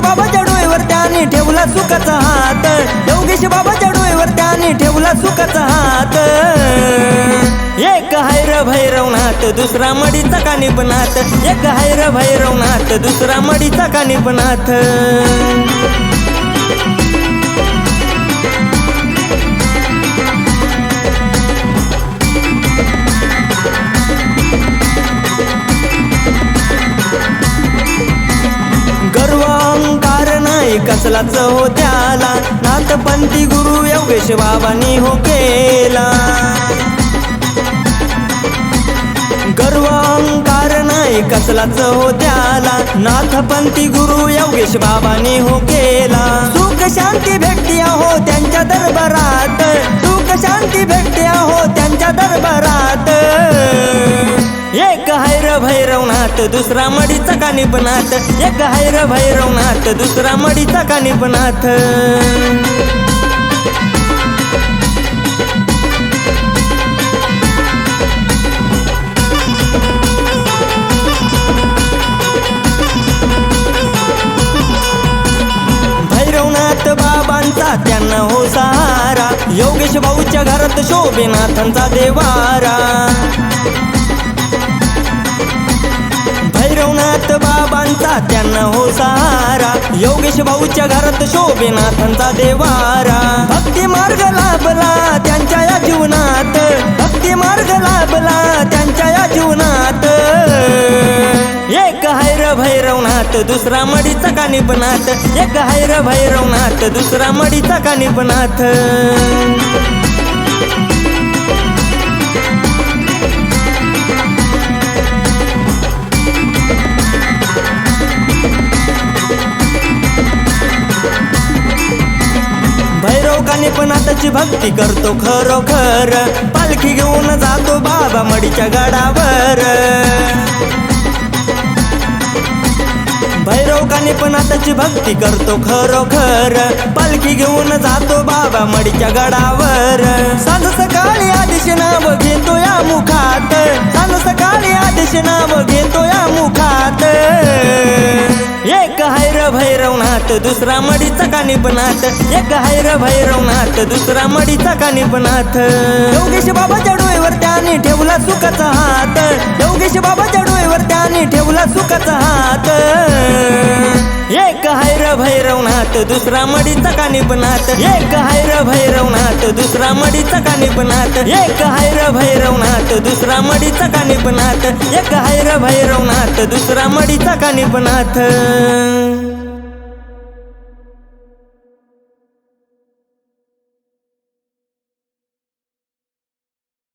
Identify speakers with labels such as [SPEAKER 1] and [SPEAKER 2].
[SPEAKER 1] बाबाच्या डोईवर त्याने ठेवला सुखाचा हात, योगेश बाबाच्या डोईवर त्याने ठेवला सुखाचा हात. एक हाय र भैरवनाथ दुसरा मडीचा कानिपनाथ, एक हाय र भैरवनाथ दुसरा मडीचा कानिपनाथ. गर्व अहंकार नाही कसलाच हो त्याला, नाथपंथी गुरु योगेश बाबांनी हो केला. गर्व अहंकार नाही कसलाच हो त्याला, नाथपंथी गुरु योगेश बाबांनी हो केला. सुख शांती भेटते हो त्यांच्या दरबारात, सुख शांती भेटते हो त्यांच्या दरबारात. एक हाय र भैरवनाथ दुसरा मडीचा कानिपनाथ, एक हाय र भैरवनाथ दुसरा मडीचा कानिपनाथ. भैरवनाथ बाबांचा त्यांना हो सहारा, योगेश भाऊच्या घरात शोभेनाथांचा देवारा. भैरवनाथ बाबांचा त्यांना हो सहारा, योगेश भाऊच्या घरात शोभेनाथांचा देवारा. भक्ती मार्ग लाभला त्यांच्या या जीवनात, भक्ती मार्ग लाभला त्यांच्या या जीवनात. एक हाय र भैरवनाथ दुसरा मडीचा कानिपनाथ, एक हाय र भैरवनाथ दुसरा मडीचा कानिपनाथ. भैरव कानिपनाथाची भक्ती करतो खरोखर, पालखी घेऊन जातो बाबा मडीच्या गडावर. भैरव कानिपनाथाची भक्ती करतो खरोखर, पालखी घेऊन जातो बाबा मडीच्या गडावर. सांज सकाळी आदेश नाव घेतो या मुखात, सांज सकाळी आदेश नाव घेतो या मुखात. एक हाय र भैरवनाथ दुसरा मडीचा कानिपनाथ, एक हाय र भैरवनाथ दुसरा मडीचा कानिपनाथ. योगेश बाबाच्या डोईवर त्याने ठेवला सुखाचा हात, योगेश बाबाच्या डोईवर त्याने ठेवला सुखाचा हात. एक हाय र भैरवनाथ दुसरा मडीचा कानिपनाथ, एक हाय र भैरवनाथ दुसरा मडीचा कानिपनाथ, एक हाय र भैरवनाथ दुसरा मडीचा कानिपनाथ, एक हाय र भैरवनाथ दुसरा मडीचा कानिपनाथ.